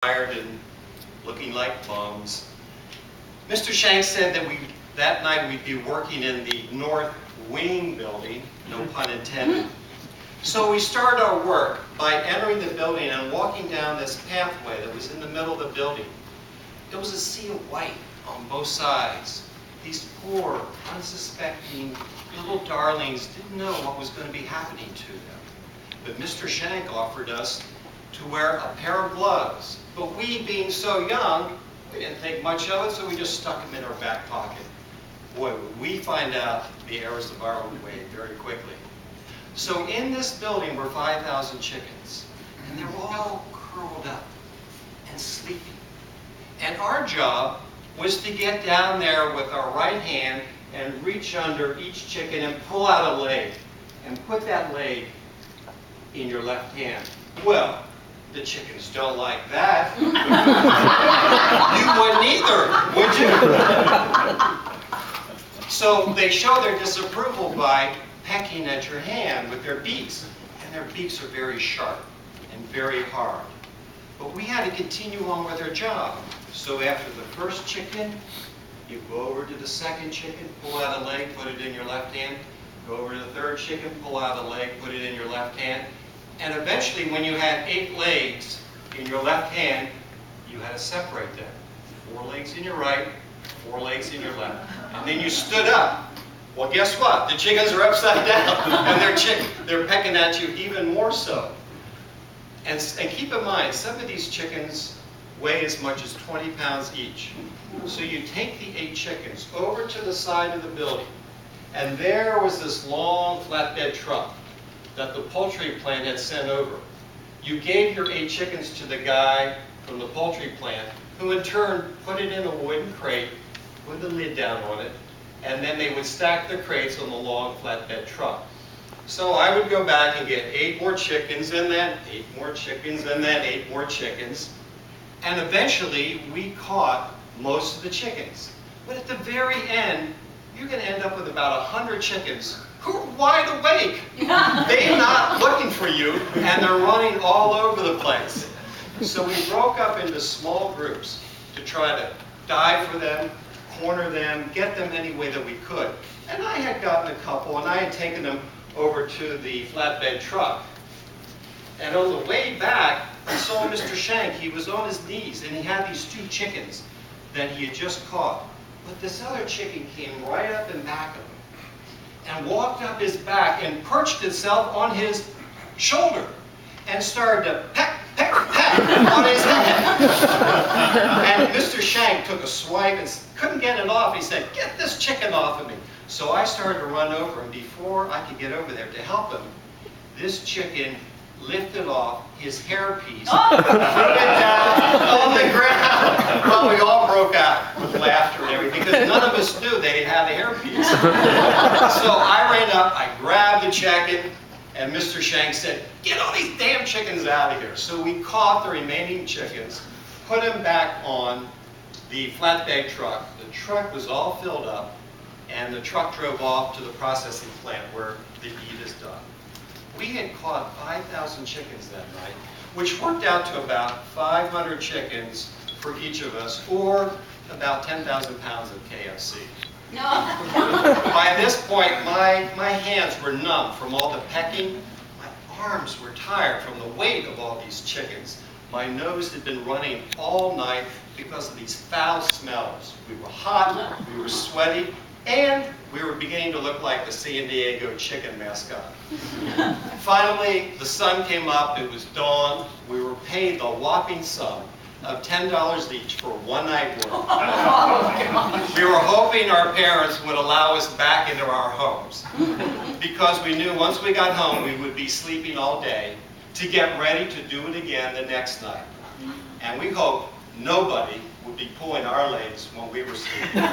tired and looking like bums. Mr. Shank said that that night we'd be working in the north wing building, no pun intended. So we started our work by entering the building and walking down this pathway that was in the middle of the building. It was a sea of white on both sides. These poor, unsuspecting little darlings didn't know what was going to be happening to them. But Mr. Shank offered us to wear a pair of gloves. But we, being so young, we didn't think much of it, so we just stuck them in our back pocket. Boy, would we find out the errors of our own way very quickly. So in this building were 5,000 chickens, and they were all curled up and sleeping. And our job was to get down there with our right hand and reach under each chicken and pull out a leg, and put that leg in your left hand. Well, the chickens don't like that. You wouldn't either, would you? So they show their disapproval by pecking at your hand with their beaks. And their beaks are very sharp and very hard. But we had to continue on with our job. So after the first chicken, you go over to the second chicken, pull out a leg, put it in your left hand. Go over to the third chicken, pull out a leg, put it in your left hand. And eventually, when you had 8 legs in your left hand, you had to separate them. 4 legs in your right, 4 legs in your left. And then you stood up. Well, guess what? The chickens are upside down, and they're pecking at you even more so. And keep in mind, some of these chickens weigh as much as 20 pounds each. So you take the 8 chickens over to the side of the building, and there was this long flatbed truck that the poultry plant had sent over. You gave your 8 chickens to the guy from the poultry plant, who in turn put it in a wooden crate with the lid down on it, and then they would stack the crates on the long flatbed truck. So I would go back and get 8 more chickens, and then 8 more chickens, and then 8 more chickens. And eventually, we caught most of the chickens. But at the very end, you're going to end up with about 100 chickens who are wide awake. They're not looking for you, and they're running all over the place. So we broke up into small groups to try to dive for them, corner them, get them any way that we could. And I had gotten a couple, and I had taken them over to the flatbed truck. And on the way back, I saw Mr. Shank. He was on his knees, and he had these 2 chickens that he had just caught. But this other chicken came right up in back of him and walked up his back and perched itself on his shoulder and started to peck, peck, peck on his head. And Mr. Shank took a swipe and couldn't get it off. He said, "Get this chicken off of me." So I started to run over, and before I could get over there to help him, this chicken lifted off his hairpiece, threw it down on the ground. Well, we all broke out with laughter and everything, because none of us knew they had a hairpiece. So I ran up, I grabbed the chicken, and Mr. Shank said, "Get all these damn chickens out of here." So we caught the remaining chickens, put them back on the flatbed truck. The truck was all filled up, and the truck drove off to the processing plant where the meat is done. We had caught 5,000 chickens that night, which worked out to about 500 chickens for each of us, or about 10,000 pounds of KFC. No. By this point, my hands were numb from all the pecking. My arms were tired from the weight of all these chickens. My nose had been running all night because of these foul smells. We were hot, we were sweaty, and we were beginning to look like the San Diego chicken mascot. Finally, the sun came up, it was dawn. We were paid the whopping sum of $10 each for 1 night work. We were hoping our parents would allow us back into our homes, because we knew once we got home we would be sleeping all day to get ready to do it again the next night. And we hoped nobody would be pulling our legs when we were sleeping.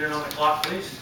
On the clock, please.